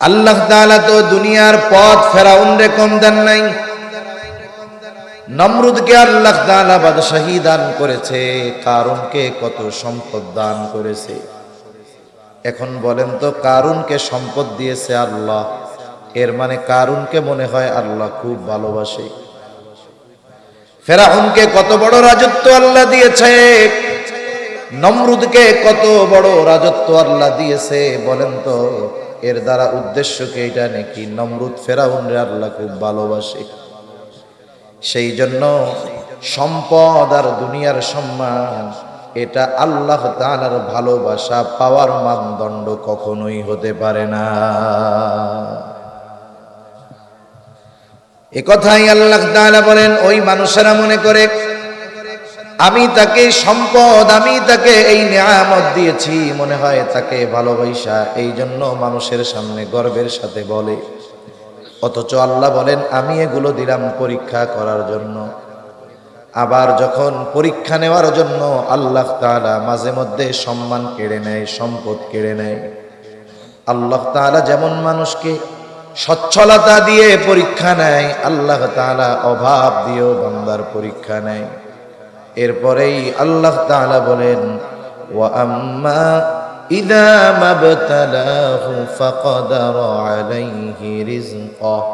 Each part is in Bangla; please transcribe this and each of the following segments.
আল্লাহ তাআলা তো দুনিয়ার পথ ফেরাউনরে কম দেন নাই। নমরুদকে আল্লাহ তাআলা বাদশাহী দান করেছে, কারুনকে কত সম্পদ দান করেছে। এখন বলেন তো, কারুনকে সম্পদ দিয়েছে আল্লাহ, এর মানে কারুনকে মনে হয় আল্লাহ খুব ভালোবাসে। ফেরাউনকে কত বড় রাজত্ব আল্লাহ দিয়েছে, নমরুদকে কত বড় রাজত্ব আল্লাহ দিয়েছে। বলেন তো, এর দ্বারা উদ্দেশ্য কি এটা নাকি নমরুদ ফেরাউনরে আল্লাহ খুব ভালোবাসে? সেই জন্য সম্পদ আর দুনিয়ার সম্মান এটা আল্লাহ তাআলার ভালোবাসা পাওয়ার মানদণ্ড কখনোই হতে পারে না। এ কথাই আল্লাহ তাআলা বলেন, ওই মানুষেরা মনে করে আমি তাকে সম্পদ, আমি তাকে এই নিয়ামত দিয়েছি, মনে হয় তাকে ভালোবাসা, এই জন্য মানুষের সামনে গর্বের সাথে বলে। অথচ আল্লাহ বলেন আমি এগুলো দিলাম পরীক্ষা করার জন্য। আবার যখন পরীক্ষা নেওয়ার জন্য আল্লাহ তাআলা মাঝে মধ্যে সম্মান কেড়ে নেয়, সম্পদ কেড়ে নেয়। আল্লাহ তাআলা যেমন মানুষকে সচ্ছলতা দিয়ে পরীক্ষা নেয়, আল্লাহ তাআলা অভাব দিয়েও বান্দার পরীক্ষা নেয়। এরপরেই আল্লাহ তাআলা বলেন, ওয়া আম্মা ইযা মাবতালাহু ফাকাদারা আলাইহি রিজকাহু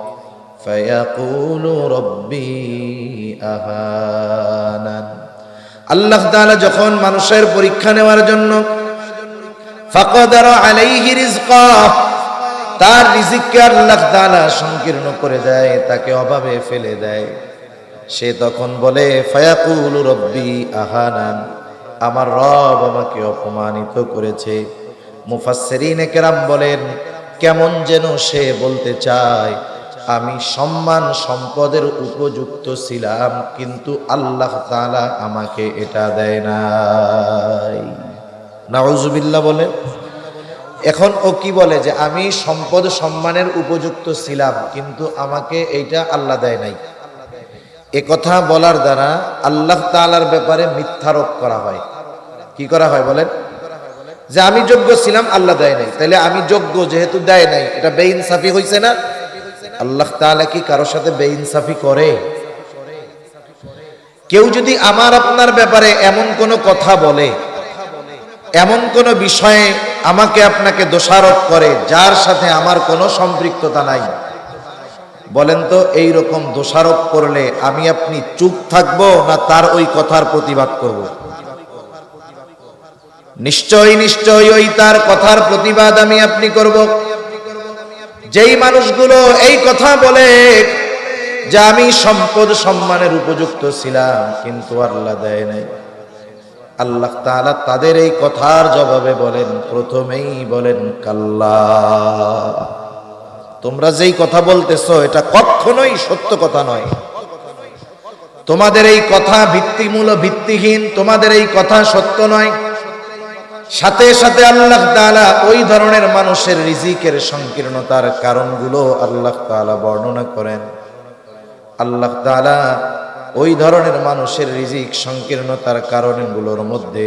ফায়াকুলু রাব্বি আহানান। আল্লাহ তাআলা যখন মানুষের পরীক্ষা নেওয়ার জন্য ফাকাদারা আলাইহি রিজকাহু, তার রিজিককে আল্লাহ তাআলা সংকীর্ণ করে দেয়, তাকে অভাবে ফেলে দেয়, সে তখন বলে ফায়াকুলু রব্বি আহানান, আমার রব আমাকে অপমানিত করেছে। মুফাসসিরিনে কেরাম বলেন, কেমন যেন সে বলতে চায় আমি সম্মান সম্পদের উপযুক্ত ছিলাম, কিন্তু আল্লাহ তাআলা আমাকে এটা দেয় নাই। নাউজুবিল্লাহ বলেন। এখন ও কি বলে যে আমি সম্পদ সম্মানের উপযুক্ত ছিলাম, কিন্তু আমাকে এইটা আল্লাহ দেয় নাই। এ কথা বলার দ্বারা আল্লাহ তাআলার ব্যাপারে মিথ্যারোপ করা হয়। কি করা হয় বলেন? যে আমি যোগ্য ছিলাম, আল্লাহ দেয় নাই, তাহলে আমি যোগ্য যেহেতু দেয় নাই, এটা বেইনসাফি হইছে না? আল্লাহ তাআলা কি কারোর সাথে বেইনসাফি করে? কেউ যদি আমার আপনার ব্যাপারে এমন কোনো কথা বলে, এমন কোনো বিষয়ে আমাকে আপনাকে দোষারোপ করে যার সাথে আমার কোনো সম্পৃক্ততা নাই, বলেন তো এই রকম দোষারোপ করলে আমি আপনি চুপ থাকবো না তার ওই কথার প্রতিবাদ করব? নিশ্চয়ই নিশ্চয়ই ওই তার কথার প্রতিবাদ আমি আপনি করব। যেই মানুষগুলো এই কথা বলে যে আমি সম্পদ সম্মানের উপযুক্ত ছিলাম কিন্তু আল্লাহ দেয় নাই, আল্লাহ তাআলা তাদের এই কথার জবাবে বলেন, প্রথমেই বলেন কাল্লা, তোমরা যেই কথা বলতেছো এটা কখনোই সত্য কথা নয়। তোমাদের এই কথা ভিত্তিহীন, তোমাদের এই কথা সত্য নয়। সাথে সাথে আল্লাহ তাআলা ওই ধরনের মানুষের রিজিকের সংকীর্ণতার কারণগুলো আল্লাহ তাআলা বর্ণনা করেন। আল্লাহ তাআলা ওই ধরনের মানুষের রিজিক সংকীর্ণতার কারণগুলোর মধ্যে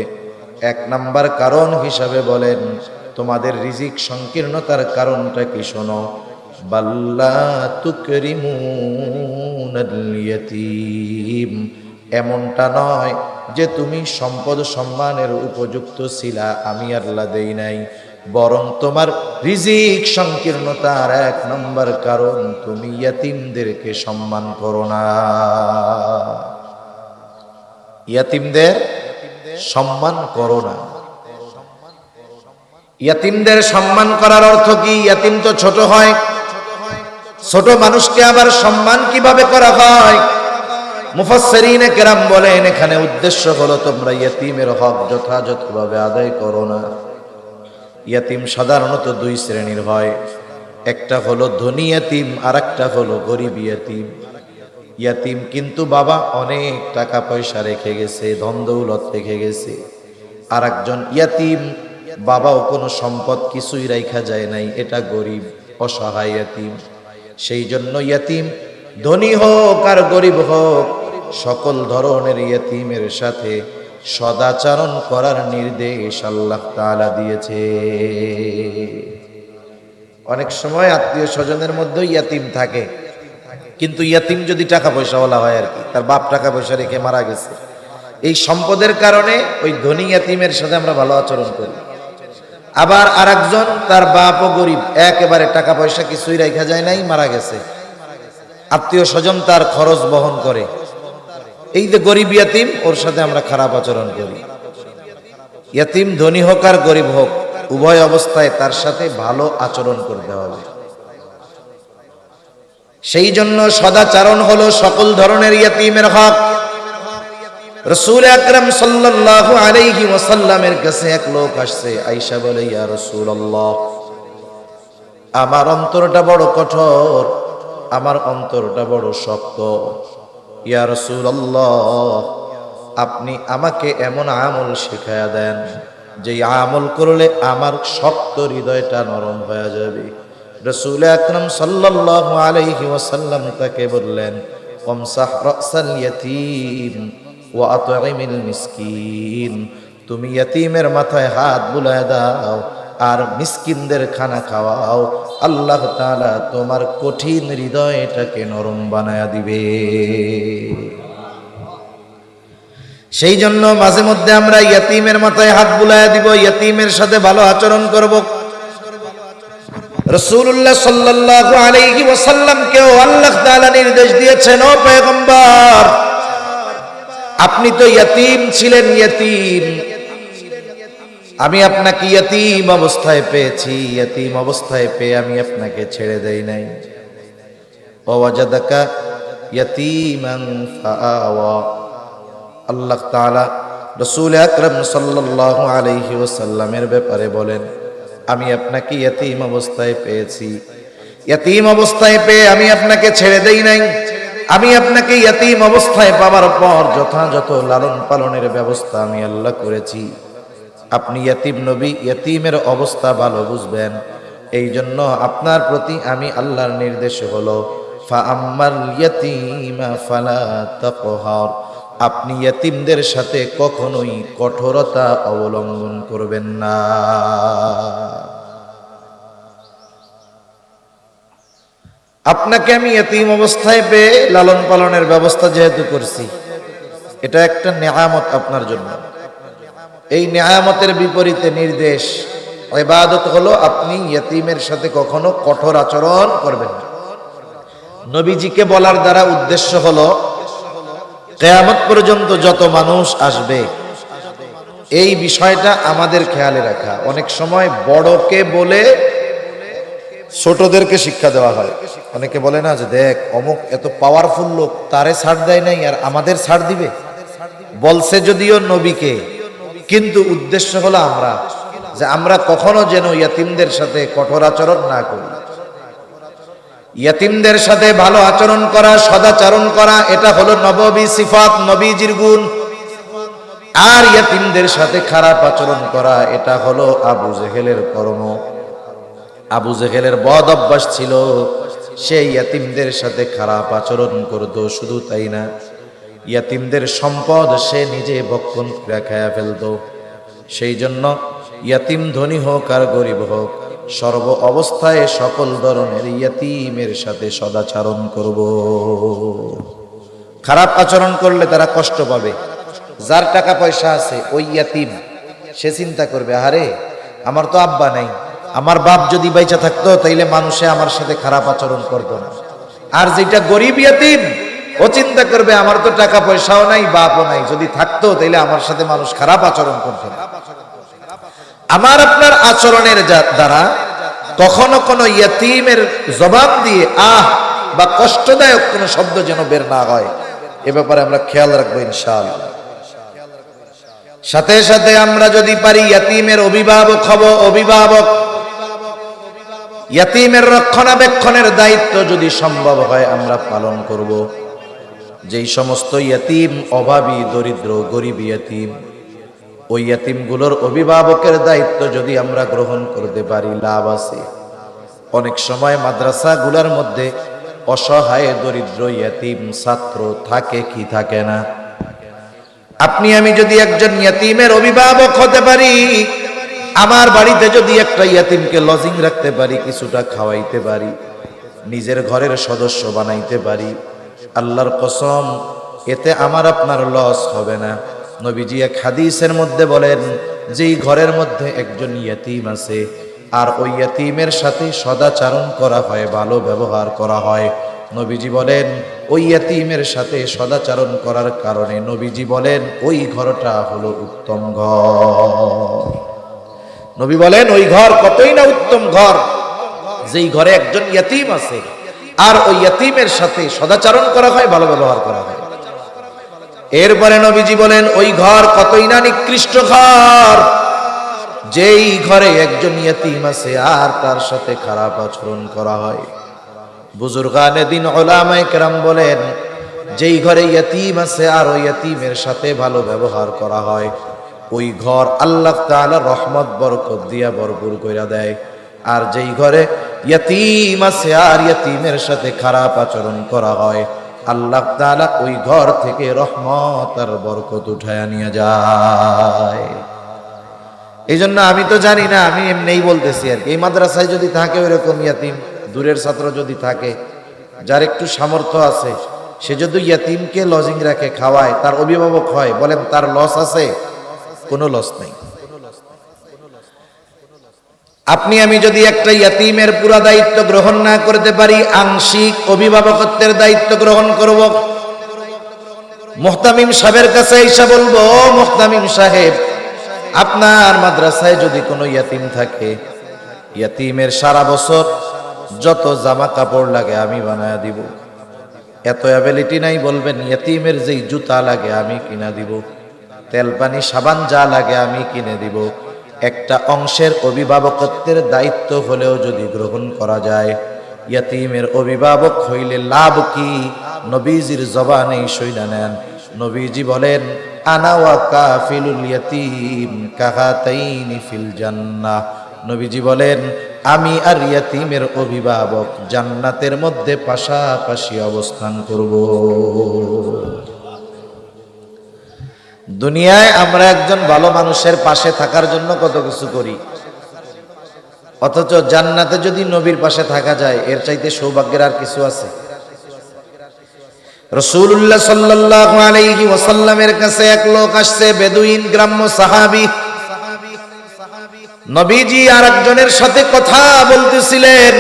এক নাম্বার কারণ হিসাবে বলেন, তোমাদের রিজিক সংকীর্ণতার কারণটা কি শোনো, বাল্লা তুকরিমুনাল ইয়াতীম, এমনটা নয় যে তুমি সম্পদ সম্মানের উপযুক্ত ছিলা, আমি আল্লাহ দেই নাই, বরং তোমার রিজিক সংকীর্ণতার এক নম্বর কারণ তুমি ইয়াতীমদেরকে সম্মান করো না। ইয়াতীমদের সম্মান করো না। ইয়াতীমদের সম্মান করার অর্থ কি? ইয়াতীম তো ছোট হয়, ছোট মানুষকে আবার সম্মান কিভাবে করা হয়? মুফাসসিরিনে কেরাম বলেন এখানে উদ্দেশ্য হলো তোমরা ইয়াতীমের হক যথাযথভাবে আদায় করো না। ইয়াতীম সাধারণত দুই শ্রেণীর হয়, একটা হলো ধনী ইয়াতীম আর একটা হলো গরিব ইয়াতীম। ইয়াতীম কিন্তু বাবা অনেক টাকা পয়সা রেখে গেছে, ধন দৌলত রেখে গেছে, আর একজন ইয়াতীম বাবাও কোনো সম্পদ কিছুই রাখা যায় নাই, এটা গরিব অসহায় ইয়াতীম। সেই জন্য ইয়াতীম ধনী হোক আর গরিব হোক, সকল ধরনের ইয়াতীমের সাথে সদাচরণ করার নির্দেশ আল্লাহ তাআলা দিয়েছে। অনেক সময় আত্মীয় স্বজনের মধ্যে ইয়াতিম থাকে, কিন্তু ইয়াতিম যদি টাকা পয়সাওয়ালা হয় আর কি, তার বাপ টাকা পয়সা রেখে মারা গেছে, এই সম্পদের কারণে ওই ধনী ইয়াতিমের সাথে আমরা ভালো আচরণ করি। আবার আরেকজন তার বাপও গরিব, একেবারে টাকা পয়সা কিছুই রাখা যায় নাই, মারা গেছে, আত্মীয় স্বজন তার খরচ বহন করে, এই যে গরিব ইয়াতিম, ওর সাথে আমরা খারাপ আচরণ করি। ইয়াতিম ধনী হোক আর গরিব হোক, উভয় অবস্থায় তার সাথে ভালো আচরণ করতে হবে। সেই জন্য সদাচরণ হলো সকল ধরনের ইয়াতিমের হক। রাসূল আকরাম সাল্লাল্লাহু আলাইহি ওয়াসাল্লামের কাছে এক লোক আসছে, আয়েশা বলে, ইয়া রাসূলুল্লাহ, আমার অন্তরটা বড় কঠোর, আমার অন্তরটা বড় শক্ত, ইয়া রাসূলুল্লাহ, আপনি আমাকে এমন আমল শিখায়া দেন যে আমল করলে আমার শক্ত হৃদয়টা নরম হয়ে যাবে। রাসূল আকরাম সাল্লাল্লাহু আলাইহি ওয়াসাল্লাম তাকে বললেন, ওমসাহ রাসাল ইয়াতীম ওয়া আতঈমিল মিসকিন, তুমি ইয়াতীমের মাথায় হাত বুলায় দাও আর মিসকিনদের খানা খাওয়াও, আল্লাহ তাআলা তোমার কঠিন হৃদয়টাকে নরম বানায়া দিবে। সেই জন্য মাঝে মধ্যে আমরা ইয়াতীমের মাথায় হাত বুলায়া দিব, ইয়াতীমের সাথে ভালো আচরণ করব। রাসূলুল্লাহ সাল্লাল্লাহু আলাইহি ওয়াসাল্লামকেও আল্লাহ তাআলা নির্দেশ দিয়েছেন, ও পয়গম্বর, আপনি তো ইয়াতীম ছিলেন, ইয়াতীম, আমি আপনাকে ইয়াতীম অবস্থায় পেয়েছি, ইয়াতীম অবস্থায় পেয়ে আমি আপনাকে ছেড়ে দেই নাই। ওয়াজাদাকা ইয়াতীমান ফাআওয়া, আল্লাহ তাআলা রাসূল আকরাম সাল্লাল্লাহু আলাইহি ওয়াসাল্লামের ব্যাপারে বলেন, আমি আপনাকে ইয়াতীম অবস্থায় পেয়েছি, ইয়াতীম অবস্থায় পেয়ে আমি আপনাকে ছেড়ে দেই নাই, আমি আপনাকে ইয়াতীম অবস্থায় পাওয়ার পর যথাযথ লালন পালনের ব্যবস্থা আমি আল্লাহ করেছি। আপনি ইয়াতীম নবী, ইয়াতীমের অবস্থা ভালো বুঝবেন, এই জন্য আপনার প্রতি আমি আল্লাহর নির্দেশ হলো, ফাআম্মাল ইয়াতীমা ফালা তাকহার, আপনি ইয়াতীমদের সাথে কখনোই কঠোরতা অবলম্বন করবেন না। আপনাকে আমি ইয়াতীম অবস্থায় পেয়ে লালন পালনের ব্যবস্থা যেহেতু করছি, এটা একটা নেয়ামত আপনার জন্য। এই নেয়ামতের বিপরীতে নির্দেশ, ইবাদত হলো আপনি ইয়াতীমের সাথে কখনো কঠোর আচরণ করবেন না। নবীজিকে বলার দ্বারা উদ্দেশ্য হলো, কিয়ামত পর্যন্ত যত মানুষ আসবে এই বিষয়টা আমাদের খেয়ালে রাখা। অনেক সময় বড়কে বলে ছোটদেরকে শিক্ষা দেওয়া হয়। অনেকে বলে না যে দেখ অমুক এত পাওয়ারফুল লোক, তারে ছাড় দেয় নাই আর আমাদের ছাড় দিবে। বলছে যদিও নবীকে, কিন্তু উদ্দেশ্য হলো আমরা, যে আমরা কখনো যেন ইয়াতীমদের সাথে কঠোর আচরণ না করি। ইয়াতীমদের সাথে ভালো আচরণ করা, সদাচরণ করা, এটা হলো নববী সিফাত, নবীজির গুণ। আর ইয়াতীমদের সাথে খারাপ আচরণ করা, এটা হলো আবু জেহেলের কর্ম। আবু জেহেলের বদ অভ্যাস ছিল, সে ইয়াতীমদের সাথে খারাপ আচরণ করত। শুধু তাই না, ইয়াতীমদের সম্পদ সে নিজে ভক্ষণ করে খায়া ফেলত। সেই জন্য ইয়াতীম ধনী হোক আর গরিব হোক, সর্ব অবস্থায় সকল ধরনের ইয়াতীমের সাথে সদাচরণ করব। খারাপ আচরণ করলে তারা কষ্ট পাবে। যার টাকা পয়সা আছে ওই ইয়াতীম, সে চিন্তা করবে, আরে আমার তো আব্বা নাই, আমার বাপ যদি বাইচা থাকতো তাইলে মানুষে আমার সাথে খারাপ আচরণ করতো না। আর যেটা গরিব ইয়াতীম, ও চিন্তা করবে, আমার তো টাকা পয়সাও নাই, বাপও নাই, যদি থাকতো তাইলে আমার সাথে মানুষ খারাপ আচরণ করতো না। আমার আপনার আচরণের দ্বারা কখনো কোনো ইয়াতীমের জবাব দিয়ে আহ বা কষ্টদায়ক কোনো শব্দ যেন বের না হয়, এ ব্যাপারে আমরা খেয়াল রাখবো ইনশাআল্লাহ। সাথে সাথে আমরা যদি পারি ইয়াতীমের অভিভাবক হব, অভিভাবক, ইয়াতীমের রক্ষণাবেক্ষণের দায়িত্ব যদি সম্ভব হয় আমরা পালন করব। যেই সমস্ত ইয়াতীম অভাবী, দরিদ্র, গরিব ইয়াতীম, ওই ইয়াতীমগুলোর অভিভাবকের দায়িত্ব যদি আমরা গ্রহণ করতে পারি লাভ আছে। অনেক সময় মাদ্রাসাগুলোর মধ্যে অসহায় দরিদ্র ইয়াতীম ছাত্র থাকে কি থাকে না। আপনি আমি যদি একজন ইয়াতীমের অভিভাবক হতে পারি, আমার বাড়িতে যদি একটা ইয়াতিমকে লজিং রাখতে পারি, কিছুটা খাওয়াইতে পারি, নিজের ঘরের সদস্য বানাইতে পারি, আল্লাহর কসম এতে আমার আপনার লস হবে না। নবীজি এক হাদিসের মধ্যে বলেন, যেই ঘরের মধ্যে একজন ইয়াতিম আছে আর ওই ইয়াতিমের সাথে সদাচরণ করা হয়, ভালো ব্যবহার করা হয়, নবীজি বলেন ওই ইয়াতিমের সাথে সদাচরণ করার কারণে নবীজি বলেন ওই ঘরটা হলো উত্তম ঘর। নবী বলেন ওই ঘর কতই না উত্তম ঘর, যেই ঘরে একজন ইয়াতিম আছে আর ওই ইয়াতিমের সাথে সদাচরণ করা হয়, ভালো ব্যবহার করা হয়। এরপরে নবীজি বলেন ওই ঘর কতই না নিকৃষ্ট ঘর, যেই ঘরে একজন ইয়াতিম আছে আর তার সাথে খারাপ আচরণ করা হয়। বুজুর্গানে দিন উলামায়ে কেরাম বলেন, যেই ঘরে ইয়াতিম আছে আর ওই ইয়াতিমের সাথে ভালো ব্যবহার করা হয়, ওই ঘর আল্লাহ তাআলা রহমত বরকত দিয়া ভরপুর কইরা দেয়। আর যেই ঘরে ইয়াতিম আছে আর ইয়াতিমের সাথে খারাপ আচরণ করা হয়, আল্লাহ তাআলা ওই ঘর থেকে রহমত আর বরকত উঠায়া নিয়ে যায়। এই জন্য আমি তো জানি না, আমি এমনিই বলতেছি আর কি, এই মাদ্রাসায় যদি থাকে ওইরকম ইয়াতিম, দূরের ছাত্র যদি থাকে, যার একটু সামর্থ্য আছে, সে যদি ইয়াতিমকে লজিং রাখে, খাওয়ায়, তার অভিভাবক হয়, বলেন তার লস আছে? কোনো লস নেই। আপনি আমি যদি একটা ইয়াতিমের পুরা দায়িত্ব গ্রহণ না করতে পারি, আংশিক অভিভাবকত্বের দায়িত্ব গ্রহণ করব। মুহতামিম সাহেবের কাছে এসে বলবো, মুহতামিম সাহেব, আপনার মাদ্রাসায় যদি কোনো ইয়াতিম থাকে, ইয়াতিমের সারা বছর যত জামা কাপড় লাগে আমি বানায়া দিব। এত অ্যাবিলিটি নাই, বলবেন ইয়াতিমের যেই জুতা লাগে আমি কিনা দিব, তেল পানি সাবান যা লাগে আমি কিনে দিব। একটা অংশের অভিভাবকত্বের দায়িত্ব হলেও যদি গ্রহণ করা যায়, ইয়াতিমের অভিভাবক হইলে লাভ কি? নবীজির জবানেই শুইনা নেন, নবীজি বলেন আনা ওয়া কাফিলুল ইয়াতিম কাহাতাইনি ফিল জান্নাহ। নবীজি বলেন আমি আর ইয়াতিমের অভিভাবক জান্নাতের মধ্যে পাশাপাশি অবস্থান করব। দুনিয়ায় আমরা একজন ভালো মানুষের পাশে থাকার জন্য কত কিছু করি, অথচ জান্নাতে যদি নবীর পাশে থাকা যায়, এর চাইতে সৌভাগ্যের আর কিছু আছে? রাসূলুল্লাহ সাল্লাল্লাহু আলাইহি ওয়াসাল্লামের কাছে এক লোক আসছে, বেদুইন গ্রাম্য সাহাবী। নবীজি আরেকজনের সাথে কথা বলতেছিলেন,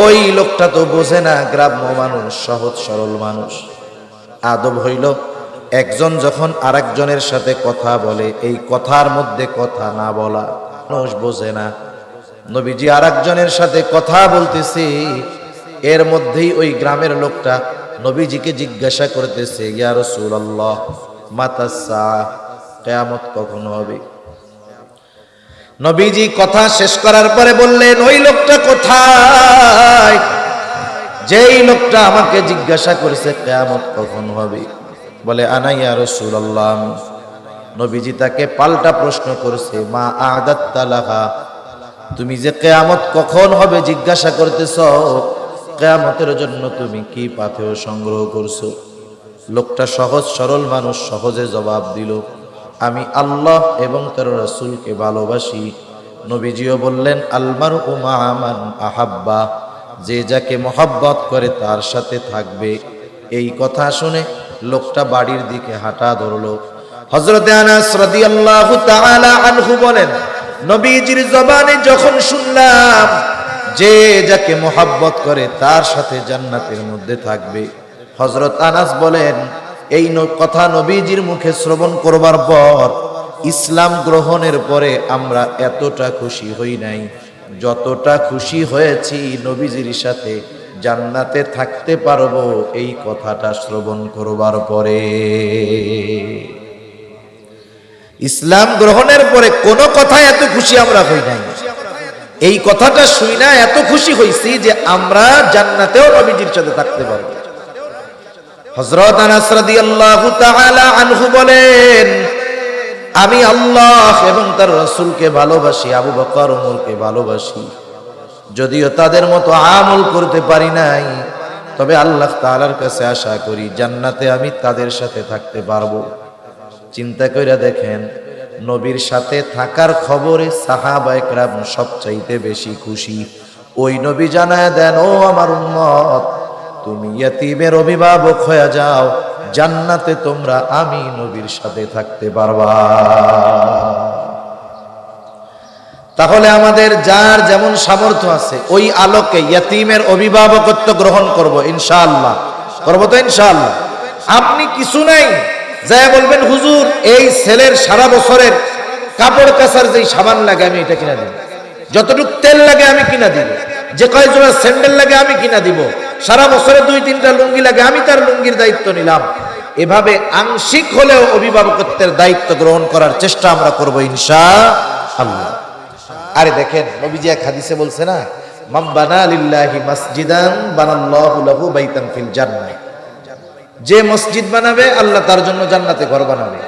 ওই লোকটা তো বোঝে না, গ্রাম্য মানুষ, সহজ সরল মানুষ। আদব হইল একজন যখন আরেকজনের সাথে কথা বলে, এই কথার মধ্যে কথা না বলা, মানুষ বোঝে না। নবীজি আরেকজনের সাথে কথা বলতেছে, এর মধ্যেই ওই গ্রামের লোকটা নবীজিকে জিজ্ঞাসা করতেছে, ইয়া রাসূলুল্লাহ মাতাস সাআহ, কিয়ামত কখন হবে? নবীজি কথা শেষ করার পরে বললেন, ওই লোকটা কোথায় যেই লোকটা আমাকে জিজ্ঞাসা করেছে কিয়ামত কখন হবে? বলে আনা ইয়া রাসূলুল্লাহ। নবীজি তাকে পাল্টা প্রশ্ন করেছে, মা আ'দাত্তা লাহা, তুমি যে কিয়ামত কখন হবে জিজ্ঞাসা করতেছো, কিয়ামতের জন্য তুমি কি পাথেয় সংগ্রহ করছো? লোকটা সহজ সরল মানুষ, সহজে জবাব দিল, আমি আল্লাহ এবং তার রাসূলকে ভালোবাসি। নবীজিও বললেন, আল মারউ মা'a মান আহাব্বা, যে যাকে মহব্বত করে তার সাথে থাকবে। এই কথা শুনে লোকটা বাড়ির দিকে হাঁটা ধরলো। হযরতে আনাস রাদিয়াল্লাহু তাআলা আনহু বলেন, নবীজির জবানে যখন শুনলাম যে যাকে মহব্বত করে তার সাথে জান্নাতের মধ্যে থাকবে, হযরত আনাস বলেন এই কথা নবীজির মুখে শ্রবণ করবার পর ইসলাম গ্রহণের পরে আমরা এতটা খুশি হই নাই যতটা খুশি হয়েছি নবীজির সাথে জান্নাতে থাকতে পারবো এই কথাটা শ্রবণ করবার পরে। ইসলাম গ্রহণের পরে কোনো কথা এত খুশি আমরা হই নাই, এই কথাটা শুই না এত খুশি হইছি যে আমরা জান্নাতেও নবীজির সাথে থাকতে পারবো। হযরত আনাস রাদিয়াল্লাহু তাআলা আনহু বলেন, আমি আল্লাহ এবং তার রাসূলকে ভালোবাসি, আবু বকর ওমরকে ভালোবাসি, যদিও তাদের মতো আমল করতে পারি নাই, তবে আল্লাহ তাআলার কাছে আশা করি জান্নাতে আমি তাদের সাথে থাকতে পারবো। চিন্তা কইরা দেখেন, নবীর সাথে থাকার খবরে সাহাবায়ে কেরাম সবচাইতে বেশি খুশি। ওই নবী জানায় দেন, ও আমার উম্মত, তুমি ইয়তীমের অভিভাবক হয়ে যাও, জান্নাতে তোমরা আমি নবীর সাথে থাকতে পারবা। তাহলে আমাদের যার যেমন সামর্থ্য আছে ওই আলোকে ইয়তীমের অভিভাবকত্ব গ্রহণ করব ইনশাআল্লাহ। করব তো ইনশাআল্লাহ। আপনি কিছু নাই যা বলবেন হুজুর এই ছেলের সারা বছরের কাপড় কাচার যেই সাবান লাগে আমি এটা কিনা দিব, যতটুকু তেল লাগে আমি কিনা দিব, যে কয় জোড়া স্যান্ডেল লাগে আমি কিনা দিব, সারা বছরে 2-3টা লুঙ্গি লাগে আমি তার লুঙ্গির দায়িত্ব নিলাম। এভাবে আংশিক হলেও অভিভাবকত্বের দায়িত্ব গ্রহণ করার চেষ্টা আমরা করব ইনশাআল্লাহ। আরে দেখেন নবীজি এক হাদিসে বলছে না, মান বানা লিল্লাহি মাসজিদান বানাল্লাহু লাহু বাইতান ফিল জান্নাহ, যে মসজিদ বানাবে আল্লাহ তার জন্য জান্নাতে ঘর বানাবে।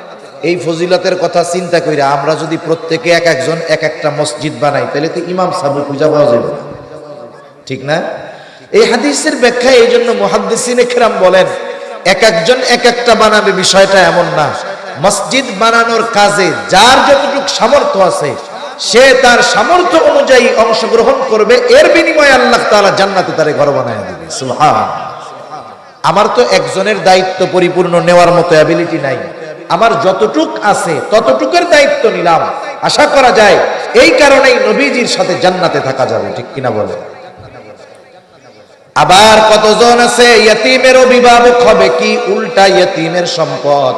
এই ফজিলতের কথা চিন্তা কইরা আমরা যদি প্রত্যেকে এক একজন এক একটা মসজিদ বানাই তাহলে তো ইমাম সাহেব খুঁজে পাওয়া যাবে, ঠিক না? এই হাদিসের ব্যাখ্যা এই জন্য মুহাদ্দিসিনে কেরাম বলেন এক একজন এক একটা বানাবে, বিষয়টা এমন না। মসজিদ বানানোর কাজে যার যতটুকু সামর্থ্য আছে সে তার সামর্থ্য অনুযায়ী অংশগ্রহণ করবে, এর বিনিময়ে আল্লাহ তাআলা জান্নাতে তারে ঘর বানায় দিবে। সুবহান। আমার তো একজনের দায়িত্ব পরিপূর্ণ নেওয়ার মতো অ্যাবিলিটি নাই, আমার যতটুক আছে ততটুকের দায়িত্ব নিলাম। আশা করা যায় এই কারণেই নবীজির সাথে জান্নাতে থাকা যাবে, ঠিক কিনা বলে? আবার কতজন আছে ইয়তীমের অভিভাবক হবে কি উল্টা ইয়তীমের সম্পদ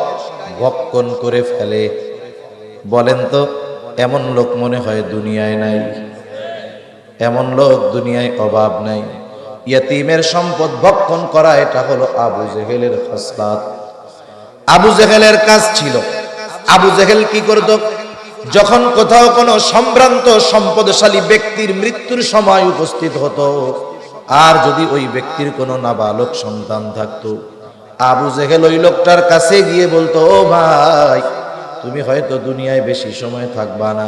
ভক্ষণ করে ফেলে? বলেন তো, এমন লোক মনে হয় দুনিয়ায় নাই, এমন লোক দুনিয়ায় অভাব নাই। ইয়তীমের সম্পদ ভক্ষণ করা এটা হলো আবু জেহেলের খাসলাত। আবু জেহেলের কাজ ছিল। আবু জেহেল কি করত? যখন কোথাও কোনো সম্ভ্রান্ত সম্পদশালী ব্যক্তির মৃত্যুর সময় উপস্থিত হতো, আর যদি ওই ব্যক্তির কোনো নাবালক সন্তান থাকতো, আবু জেহেল ওই লোকটার কাছে গিয়ে বলতো, ও ভাই, তুমি হয়তো দুনিয়ায় বেশি সময় থাকবা না,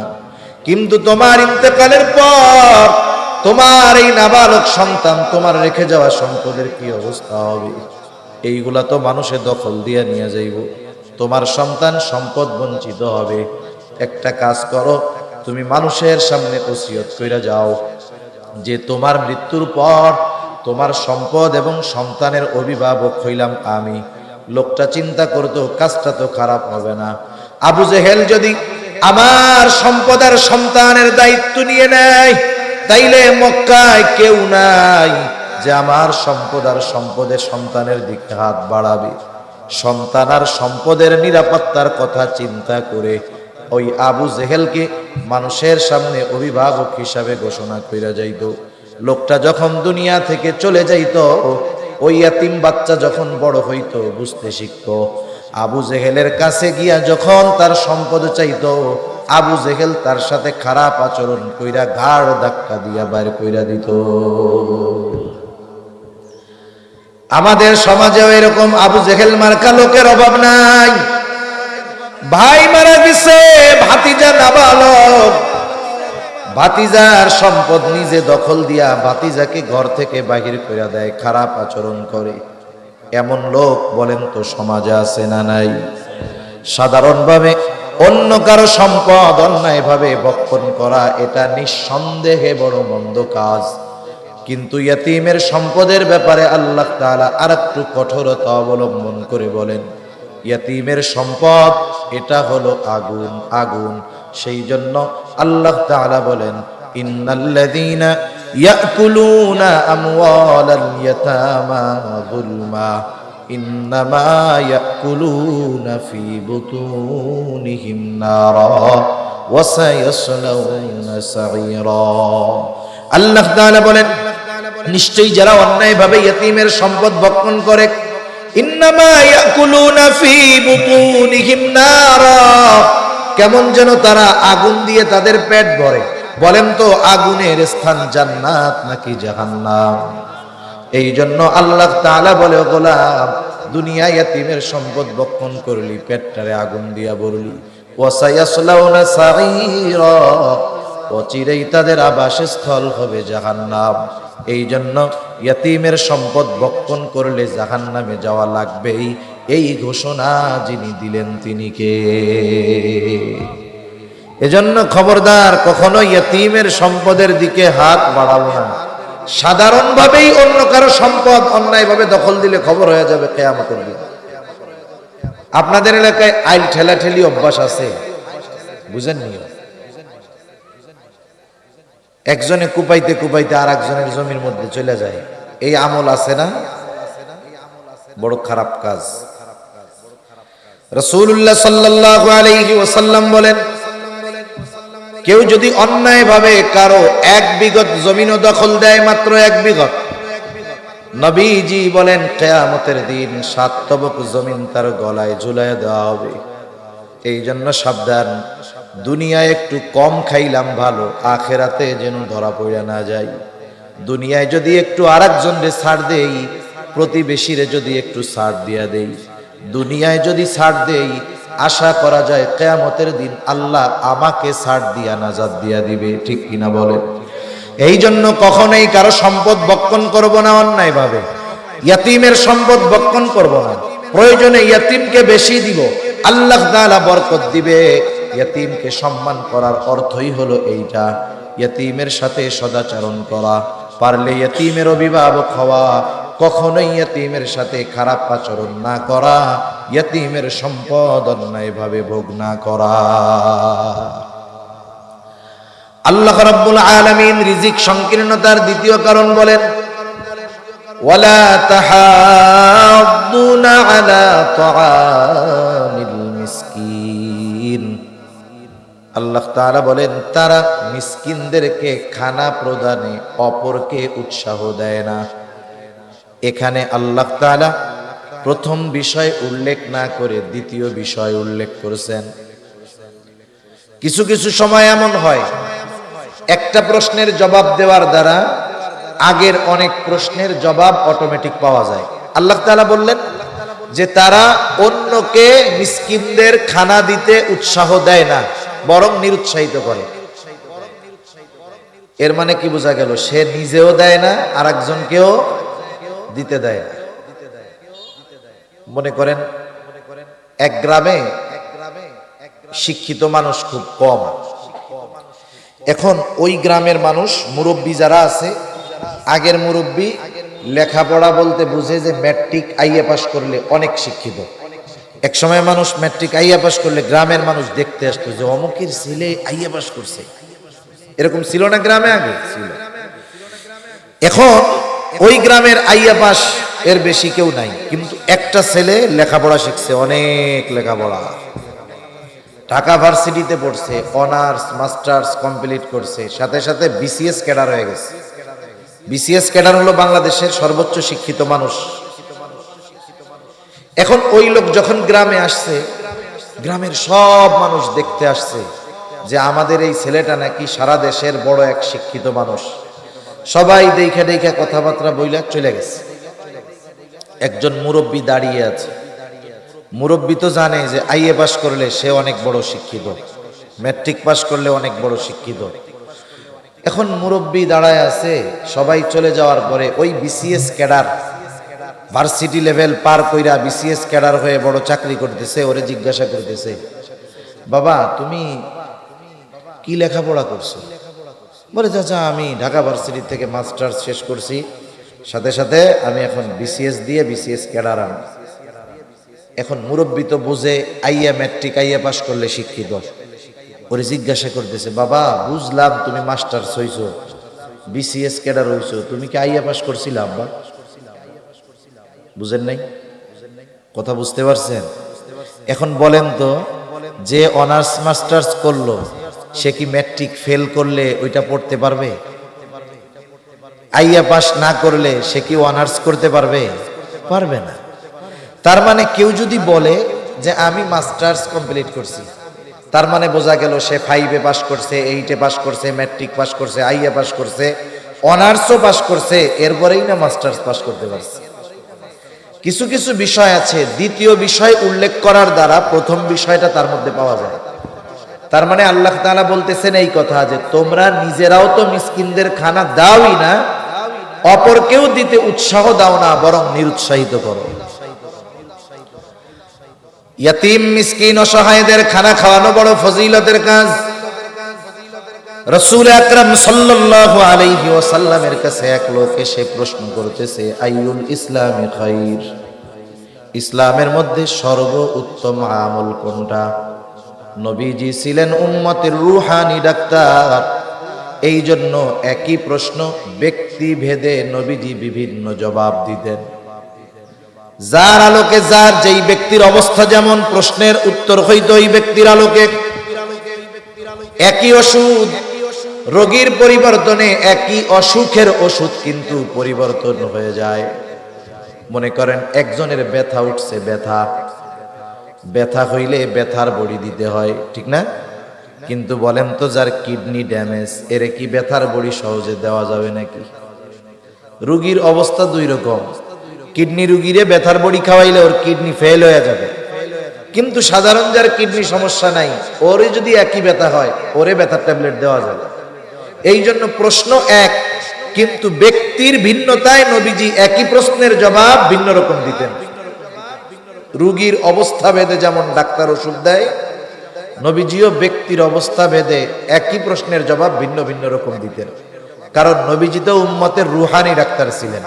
কিন্তু তোমার ইন্তেকালের পর তোমার এই নাবালক সন্তান তোমার রেখে যাওয়া সম্পদের কি অবস্থা হবে? এইগুলা তো মানুষের দখল দিয়ে নিয়ে যাইব, তোমার সন্তান সম্পদ বঞ্চিত হবে। একটা কাজ করো, তুমি মানুষের সামনে ওসিয়ত কইরা যাও যে তোমার মৃত্যুর পর তোমার সম্পদ এবং সন্তানের অভিভাবক হইলাম আমি। লোকটা চিন্তা করতো কাজটা তো খারাপ হবে না। আবু জেহেল যদি আমার সম্পদ আর সন্তানের দায়িত্ব নিয়ে নেয়, তাইলে মক্কায় কেউ নাই যে আমার সম্পদ আর সম্পদের সন্তানের দিকে হাত বাড়াবে। সন্তান আর সম্পদের নিরাপত্তার কথা চিন্তা করে ওই আবু জেহেলকে মানুষের সামনে অভিভাবক হিসাবে ঘোষণা কইরা যাইত। লোকটা যখন দুনিয়া থেকে চলে যাইত, ওই ইয়াতিম বাচ্চা যখন বড় হইতো, বুঝতে শিখতো, আবু জেহেলের কাছে গিয়া যখন তার সম্পদ চাইতো, আবু জেহেল তার সাথে খারাপ আচরণ কইরা ঘাড় ধাক্কা দিয়া বাইর কইরা দিত। আমাদের সমাজেও এরকম আবু জেহেল মার্কা লোকের অভাব নাই। ভাই মারা গেছে, ভাতিজা নাবালক, ভাতিজার সম্পদ নিজে দখল দিয়া ভাতিজাকে ঘর থেকে বাহির করে দেয়, খারাপ আচরণ করে। এমন লোক বলেন তো সমাজে আছে না নাই? সাধারণভাবে অন্য কারো সম্পদ অন্যায়ভাবে ভক্ষণ করা এটা নিঃসন্দেহে বড় মন্দ কাজ, কিন্তু ইয়তীমের সম্পদের ব্যাপারে আল্লাহ তাআলা আরেকটু কঠোরতা অবলম্বন করে বলেন, ইয়তীমের সম্পদ এটা হলো আগুন, আগুন। সেই জন্য আল্লাহ তাআলা বলেন, ইন্নাল্লাযীনা ইয়াকুলুনা আমওয়ালাল ইয়াতামা যুলমা ইন্নামা ইয়াকুলুনা ফি বুতুনিহিম নারা ওয়া সায়াসলাউনা সাঈরা। আল্লাহ তাআলা বলেন, নিশ্চয়ই যারা অন্যায়ভাবে ইয়তীমের সম্পদ ভক্ষণ করে, ইন্নামা ইয়াকুলুনা ফি বুতুনিহিম নারা, কেমন যেন তারা আগুন দিয়ে তাদের পেট ভরে। বলেন তো আগুনের স্থান জান্নাত নাকি জাহান্নাম? এই জন্য আল্লাহ তাআলা বলে, গোলাম, দুনিয়া ইয়তীমের সম্পদ ভক্ষণ করলি, পেটটারে আগুন দিয়া ভরলি, ওয়া সায়াসলাউনা সাঈরা, অচিরেই তাদের আবাসস্থল হবে জাহান্নাম। এই জন্য ইয়তীমের সম্পদ ভক্ষণ করলে জাহান্নামে যাওয়া লাগবেই। এই ঘোষণা যিনি দিলেন তিনি কে? এজন্য খবরদার, কখনো ইয়তীমের সম্পদের দিকে হাত বাড়াবো না। সাধারণভাবেই অন্য কারো সম্পদ অন্যায়ভাবে দখল দিলে খবর হয়ে যাবে কিয়ামতের দিন। আপনাদের এলাকায় আইল ঠেলাঠেলি অভ্যাস আছে, বুঝেননি? একজনে কুপাইতে কুপাইতে আর একজনের জমির মধ্যে চলে যায়, এই আমল আছে না? বড় খারাপ কাজ। রাসূলুল্লাহ সাল্লাল্লাহু আলাইহি ওয়াসাল্লাম বলেন, কেউ যদি অন্যায়ভাবে কারো 1 বিঘত জমিনও দখল দেয়, মাত্র 1 বিঘত, নবীজি বলেন কিয়ামতের দিন 7 তবক জমিন তার গলায় ঝুলায় দেওয়া হবে। এই জন্য সাবধান, দুনিয়ায় একটু কম খাইলাম ভালো, আখেরাতে যেন ধরা পড়ে না যায়। দুনিয়ায় যদি একটু আরেকজনরে ছাড় দেই, প্রতিবেশীরে যদি একটু ছাড় দিয়া দেই, দুনিয়ায় যদি ছাড় দেই, আশা করা যায় কিয়ামতের দিন আল্লাহ আমাকে ছাড় দিয়া নাজাত দিয়া দিবে। ঠিক কিনা বলেন? এই জন্য কখনোই কারো সম্পদ বক্ষণ করব না অন্যায়ভাবে। ইয়তীমের সম্পদ বক্ষণ করব না, প্রয়োজনে ইয়তীমকে বেশি দিব, আল্লাহ তাআলা বরকত দিবে। ইয়তীমকে সম্মান করার অর্থই হলো এইটা, ইয়তীমের সাথে সদাচরণ করা, পারলে ইয়তীমের অভিভাবক হওয়া, কখনোই ইয়তীমের সাথে খারাপ আচরণ না করা, ইয়তীমের সম্পদ অন্যায়ভাবে ভোগ না করা। আল্লাহ রাব্বুল আলামিন রিজিক সংকীর্ণতার দ্বিতীয় কারণ বলেন, ওয়ালা তাহাদ্দুনা আলা তাআমিল মিসকিন। আল্লাহ তাআলা বলেন, তারা মিসকিনদেরকে খানা প্রদানে অপরকে উৎসাহ দেয় না। এখানে আল্লাহ তাআলা প্রথম বিষয় উল্লেখ না করে দ্বিতীয় বিষয় উল্লেখ করেছেন। কিছু কিছু সময় এমন হয়, একটা প্রশ্নের জবাব দেওয়ার দ্বারা আগের অনেক প্রশ্নের জবাব অটোমেটিক পাওয়া যায়। আল্লাহ তাআলা বললেন যে তারা অন্যকে মিসকিনদের খানা দিতে উৎসাহ দেয় না, বরং নিরুৎসাহিত করে। এর মানে কি বোঝা গেল? সে নিজেও দেয় না, আর একজনকেও দিতে দেয় না। মনে করেন এক গ্রামে শিক্ষিত মানুষ খুব কম। এখন ওই গ্রামের মানুষ, মুরব্বী যারা আছে, আগের মুরব্বী লেখাপড়া বলতে বুঝে যে ম্যাট্রিক আইএ পাস করলে অনেক শিক্ষিত। এক সময় মানুষ ম্যাট্রিক আইএ পাস করলে গ্রামের মানুষ দেখতে আসতো যে অমুকের ছেলে আইএ পাস করছে। এরকম ছিল না গ্রামে? আগে ছিল। এখন ওই গ্রামের আইএ পাস এর বেশি কেউ নাই, কিন্তু একটা ছেলে লেখাপড়া শিখছে, অনেক লেখাপড়া, ঢাকা ভার্সিটিতে পড়ছে, অনার্স মাস্টার্স কমপ্লিট করছে, সাথে সাথে বিসিএস ক্যাডার হয়ে গেছে। বিসিএস ক্যাডার হলো বাংলাদেশের সর্বোচ্চ শিক্ষিত মানুষ। এখন ওই লোক যখন গ্রামে আসছে, গ্রামের সব মানুষ দেখতে আসছে যে আমাদের এই ছেলেটা নাকি সারা দেশের বড় এক শিক্ষিত মানুষ। সবাই দেখে দেখে কথাবার্তা বইলা চলে গেছে। একজন মুরব্বী দাঁড়িয়ে আছে। মুরব্বী তো জানে যে আইএ পাস করলে সে অনেক বড় শিক্ষিত, ম্যাট্রিক পাস করলে অনেক বড় শিক্ষিত। এখন মুরব্বী দাঁড়ায় আছে, সবাই চলে যাওয়ার পরে ওই বিসিএস ক্যাডার, ভার্সিটি লেভেল পার কইরা বিসিএস ক্যাডার হয়ে বড় চাকরি করতেছে, ওরে জিজ্ঞাসা করতেছে, বাবা তুমি কি লেখাপড়া করছো? বলে, চাচা আমি ঢাকা ভার্সিটি থেকে মাস্টার্স শেষ করছি, সাথে সাথে আমি এখন বিসিএস দিয়ে বিসিএস ক্যাডার আনি। এখন মুরব্বী তো বুঝে আইএ ম্যাট্রিক আইএ পাস করলে শিক্ষিত। ওরে জিজ্ঞাসা করতেছে, বাবা বুঝলাম তুমি মাস্টার্স হইছো, বিসিএস ক্যাডার হইছো, তুমি কি আইএ পাস করছিলা? আব্বা বুঝেন নাই? কথা বুঝতে পারছেন? এখন বলেন তো, যে অনার্স মাস্টার্স করলো সে কি ম্যাট্রিক ফেল করলে ওইটা পড়তে পারবে? আইএ পাস না করলে সে কি অনার্স করতে পারবে? পারবে না। তার মানে কেউ যদি বলে যে আমি মাস্টার্স কমপ্লিট করছি, তার মানে বোঝা গেল সে 5-এ পাস করছে, 8-এ পাস করছে, ম্যাট্রিক পাস করছে, আইএ পাস করছে, অনার্সও পাস করছে, এরপরেই না মাস্টার্স পাস করতে পারছে। কিছু কিছু বিষয় আছে দ্বিতীয় বিষয় উল্লেখ করার দ্বারা প্রথম বিষয়টা তার মধ্যে পাওয়া যায়। তার মানে আল্লাহ তাআলা বলতেছেন এই কথা যে তোমরা নিজেরাও তো মিসকিনদের খানা দাওই না, অপরকেও দিতে উৎসাহ দাও না, বরং নিরুৎসাহিত করো। ইয়াতিম মিসকিন অসহায়দের খানা খাওয়ানো বড় ফজিলতের কাজ। রাসূল আকরাম সাল্লাল্লাহু আলাইহি ওয়াসাল্লামের কাছে এক লোক এসে প্রশ্ন করতেছে, আইয়ুল ইসলামি খাইর, ইসলামের মধ্যে সর্বোত্তম আমল কোনটা? নবীজি ছিলেন উম্মতের রূহানি ডাক্তার, এই জন্য একই প্রশ্ন ব্যক্তি ভেদে নবীজি বিভিন্ন জবাব দিতেন। যার আলোকে যার যেই ব্যক্তির অবস্থা যেমন প্রশ্নের উত্তর হইতো ওই ব্যক্তির আলোকে। একই ওষুধ, রোগীর পরিবর্তনে একই অসুখের ওষুধ কিন্তু পরিবর্তন হয়ে যায়। মনে করেন একজনের ব্যথা উঠছে, ব্যথা হইলে ব্যথার বড়ি দিতে হয়, ঠিক না? কিন্তু বলেন তো যার কিডনি ড্যামেজ, এরে কি ব্যথার বড়ি সহজে দেওয়া যাবে নাকি? রুগীর অবস্থা দুই রকম। কিডনি রুগীরে ব্যথার বড়ি খাওয়াইলে ওর কিডনি ফেল হয়ে যাবে, কিন্তু সাধারণ যার কিডনি সমস্যা নাই, ওরে যদি একই ব্যথা হয় ওরে ব্যথার ট্যাবলেট দেওয়া যাবে। এই জন্য প্রশ্ন এক, কিন্তু ব্যক্তির ভিন্নতায় নবীজি একই প্রশ্নের জবাব ভিন্ন রকম দিতেন। রুগীর অবস্থা ভেদে যেমন ডাক্তার ওষুধ দেয়, নবীজিও ব্যক্তির অবস্থা ভেদে একই প্রশ্নের জবাব ভিন্ন ভিন্ন রকম দিতেন, কারণ নবীজি তো উম্মতের রুহানি ডাক্তার ছিলেন।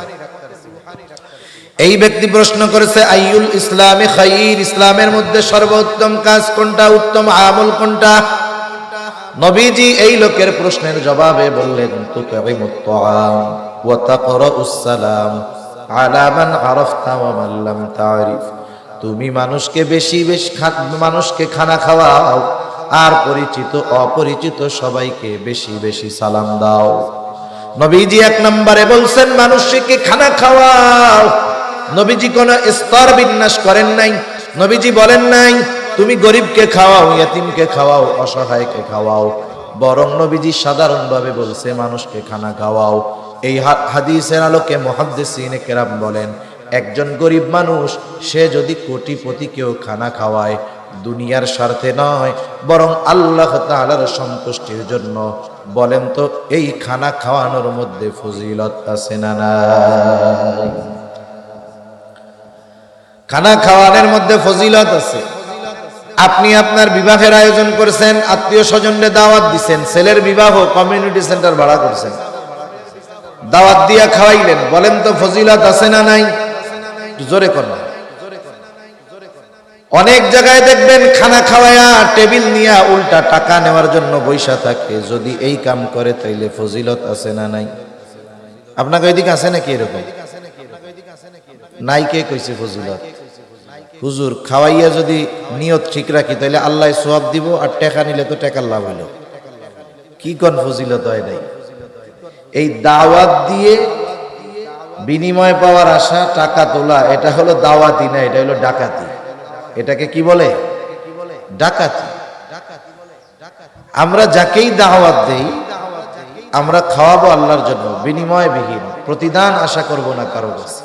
এই ব্যক্তি প্রশ্ন করেছে, আইয়ুল ইসলামি খাইর, ইসলামের মধ্যে সর্বোত্তম কাজ কোনটা, উত্তম আমল কোনটা? নবীজি এই লোকের প্রশ্নের জবাবে বললেন, তুতঈমুত তাআম ওয়া তাকরাউস সালাম আলা মান আরাফতা ওয়া মান লাম তারিফ। তুমি মানুষকে মানুষকে খানা খাওয়াও, আর পরিচিত অপরিচিত সবাইকে বেশি বেশি সালাম দাও। নবীজি এক নম্বরে বলছেন মানুষকে খানা খাওয়াও। নবীজি কোনো স্তর বিন্যাস করেন নাই। নবীজি বলেন নাই তুমি গরিবকে খাওয়াও, ইয়াতিমকে খাওয়াও, অসহায়কে খাওয়াও, বরং নবীজি সাধারণভাবে বলছে মানুষকে খানা খাওয়াও। এই হাদিসের আলোকে মুহাদ্দিসিনে কেরাম বলেন, একজন গরিব মানুষ সে যদি কোটিপতিকেও খানা খাওয়ায়, দুনিয়ার স্বার্থে নয় বরং আল্লাহ তাআলার সন্তুষ্টির জন্য, বলেন তো এই খানা খাওয়ানোর মধ্যে ফজিলত আছে না নাই? খানা খাওয়ানোর মধ্যে ফজিলত আছে। আপনি আপনার বিবাহের আয়োজন করেছেন, আত্মীয় স্বজনদের দাওয়াত দিচ্ছেন, ছেলের বিবাহ কমিউনিটি সেন্টার ভাড়া করছেন, দাওয়াত দিয়া খাওয়াইলেন, বলেন তো ফজিলত আছে না নাই? জোরে করেন। অনেক জায়গায় দেখবেন খানা খাওয়ায়া টেবিল নিয়ে উল্টা টাকা নেওয়ার জন্য বৈশা থাকে। যদি এই কাম করে তাইলে ফজিলত আছে না নাই? আপনাকে ওইদিকে আছে নাকি এরকম? নাই, কে কইছে ফজিলত? হুজুর খাওয়াইয়া যদি নিয়ত ঠিক রাখি তাহলে আল্লাহ সওয়াব দিব, আর টাকা নিলে তো টাকার লাভ হইল। কি কোন ফজিলত হয় নাই? এই দাওয়াত দিয়ে বিনিময় পাওয়ার আশা টাকা তোলা, এটা হলো দাওয়াতি না, এটা হলো ডাকাতি। এটাকে কি বলে? ডাকাতি। আমরা যাকেই দাওয়াত দেই আমরা খাওয়াবো আল্লাহর জন্য, বিনিময়বিহীন, প্রতিদান আশা করব না কারো কাছে।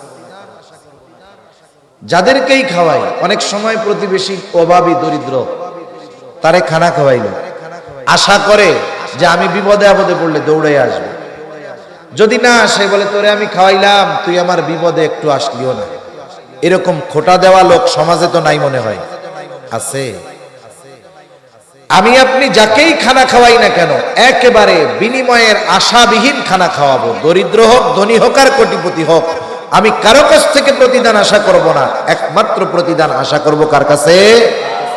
যাদেরকেই খাওয়াই, অনেক সময় প্রতিবেশী অভাবী দরিদ্র, তারে খানা খাওয়াইল, আশা করে যে আমি বিপদে আপদে পড়লে দৌড়ে আসবে। যদি না আসে বলে তোরে আমি খাওয়াইলাম, তুই আমার বিপদে একটু আসলিও না। এরকম খোটা দেওয়া লোক সমাজে তো নাই মনে হয়? আছে। আমি আপনি যাকেই খানা খাওয়াই না কেন একেবারে বিনিময়ের আশাবিহীন খানা খাওয়াবো। দরিদ্র হোক, ধনী হোক, আর কোটিপতি হোক, আমি কারো কাছ থেকে প্রতিদান আশা করব না। একমাত্র প্রতিদান আশা করব কার কাছে?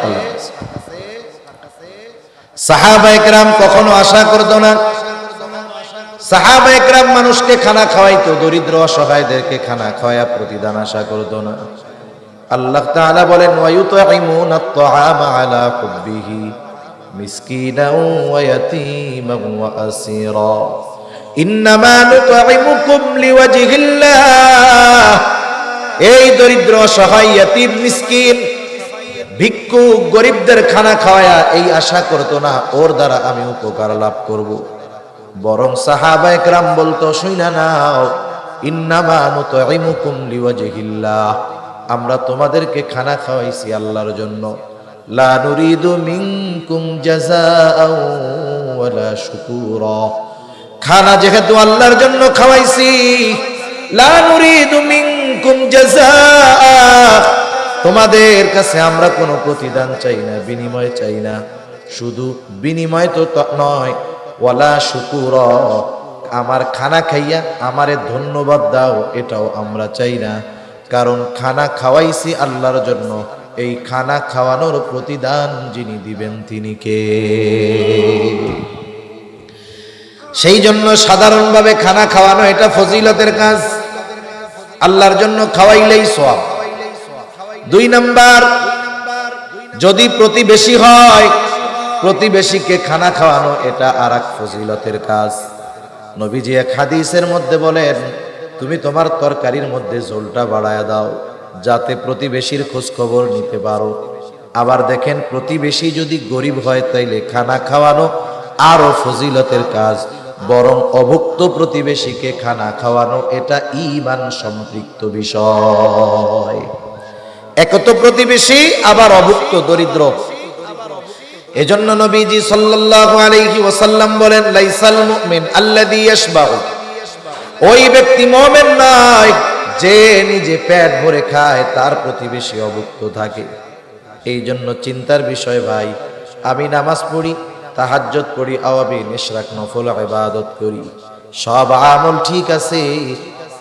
আল্লাহর কাছে। সাহাবায়ে কেরাম কখনো আশা করতো না। সাহাবায়ে কেরাম মানুষকে খানা খাওয়াইতো, দরিদ্র অসহায়দেরকে খানা খাওয়ায়া প্রতিদান আশা করতো না। আল্লাহ তাআলা বলেন, ওয়ায়ুতঈমুনাত তাআমা আলা হুব্বিহি মিসকিনাও ওয়া ইয়াতীমান ওয়া আসীরা ইন্নামা নুতঈমুকুম লিওয়াজহিল্লাহ। এই দরিদ্র অসহায় ইয়াতীম মিসকিন ভিক্ষুক গরিবদের খানা খাওয়ায়া এই আশা করতো না ওর দ্বারা আমি উপকার লাভ করব। বরং সাহাবায়ে কেরাম বলতো, শুইনা নাও, ইন্নামা নুতঈমুকুম লিওয়াজহিল্লাহ, আমরা তোমাদেরকে খানা খাওয়াইছি আল্লাহর জন্য। লা নুরিদু মিনকুম জাযাআও ওয়ালা শুকুরা। খানা যেহেতু আল্লাহর জন্য খাওয়াইছি, লা নুরিদু মিনকুম জাযাআ, তোমাদের কাছে আমরা কোনো প্রতিদান চাই না, বিনিময় চাই না। শুধু বিনিময় তো নয়, ওয়ালা শুকুর, আমার খানা খাইয়া আমারে ধন্যবাদ দাও এটাও আমরা চাই না। কারণ খানা খাওয়াইছি আল্লাহর জন্য, এই খানা খাওয়ানোর প্রতিদান যিনি দিবেন তিনি কে? সেই জন্য সাধারণভাবে খানা খাওয়ানো এটা ফজিলতের কাজ, আল্লাহর জন্য খাওয়াইলেই সওয়াব। 2 নাম্বার, যদি প্রতিবেশী হয়, প্রতিবেশীকে খানা খাওয়ানো এটা আরেক ফজিলতের কাজ। নবীজি এক হাদিসের মধ্যে বলেন, তুমি তোমার তরকারির মধ্যে ঝোলটা বাড়ায়া দাও যাতে প্রতিবেশীর খোঁজ খবর নিতে পারো। আবার দেখেন, প্রতিবেশী যদি গরিব হয় তাইলে খানা খাওয়ানো আরো ফজিলতের কাজ। বরং অভুক্ত প্রতিবেশীকে খানা খাওয়ানো এটা ঈমান সম্পৃক্ত বিষয়। এক তো প্রতিবেশী, আবার অভুক্ত দরিদ্র। এজন্য নবীজি সাল্লাল্লাহু আলাইহি ওয়াসাল্লাম বলেন, লাইসাল মুমিন আল্লাযী ইয়াশবাউ, ওই ব্যক্তি মুমিন নয় যে নিজে পেট ভরে খায়, তার প্রতিবেশী অভুক্ত থাকে। এই জন্য চিন্তার বিষয় ভাই, আমি নামাজ পড়ি, তাহাজ্জুদ পড়ি, আওয়াবি নিশরাক নফল ইবাদত করি, সব আমল ঠিক আছে,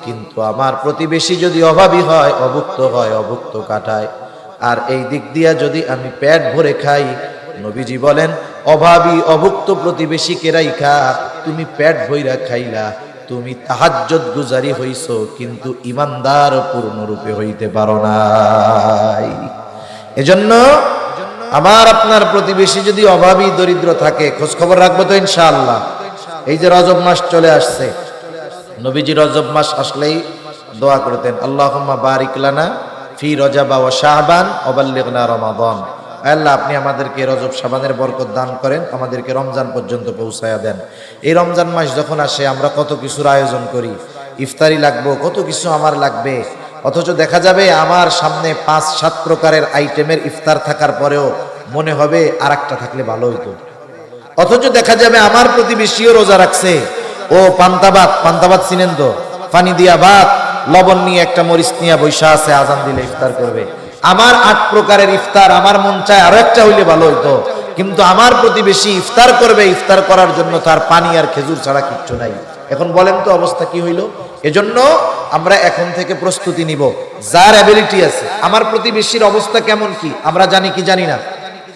কিন্তু আমার প্রতিবেশী যদি অভাবী হয়, অভুক্ত হয়, অভুক্ত কাটায়, আর এই দিক দিয়া যদি আমি পেট ভরে খাই, নবীজি বলেন অভাবী অভুক্ত প্রতিবেশীকে রাইখা তুমি পেট ভইরা খাইলা, তুমি তাহাজ্জুদ গুজারি হইছো, কিন্তু ইমানদার পূর্ণরূপে হইতে পারো নাই। এজন্য আমার আপনার প্রতিবেশী যদি অভাবী দরিদ্র থাকে, খোঁজ খবর রাখবো তো ইনশাআল্লাহ। এই যে রজব মাস চলে আসছে, নবীজি রজব মাস আসলেই দোয়া করতেন, আল্লাহুম্মা বারিক লানা ফি রজব ওয়া শাবান ওয়া বাল্লিগনা রমাদান। আল্লাহ, আপনি আমাদেরকে রজব শাবানের বরকত দান করেন, আমাদেরকে রমজান পর্যন্ত পৌঁছায়া দেন। এই রমজান মাস যখন আসে আমরা কত কিছুর আয়োজন করি, ইফতারি লাগবো, কত কিছু আমার লাগবে, অথচ দেখা যাবে আমার সামনে 5-7 প্রকারের আইটেমের ইফতার থাকার পরেও মনে হবে আর একটা থাকলে ভালো হইতো। অথচ দেখা যাবে আমার প্রতিবেশীও রোজা রাখছে, ও পান্তাবাদ চিনেন তো, পানি দিয়া ভাত, লবণ নিয়ে একটা মরিচ নিয়ে বৈশা আছে, আজান দিলে ইফতার করবে। আমার 8 প্রকারের ইফতার, আমার মন চায় আরো একটা হইলে ভালো হইতো, কিন্তু আমার প্রতিবেশী ইফতার করবে, ইফতার করার জন্য তার পানি আর খেজুর ছাড়া কিচ্ছু নাই। এখন বলেন তো অবস্থা কি হইল? এজন্য আমরা এখন থেকে প্রস্তুতি নিব, যার অ্যাবিলিটি আছে। আমার প্রতিবেশীর অবস্থা কেমন কি আমরা জানি কি জানি না?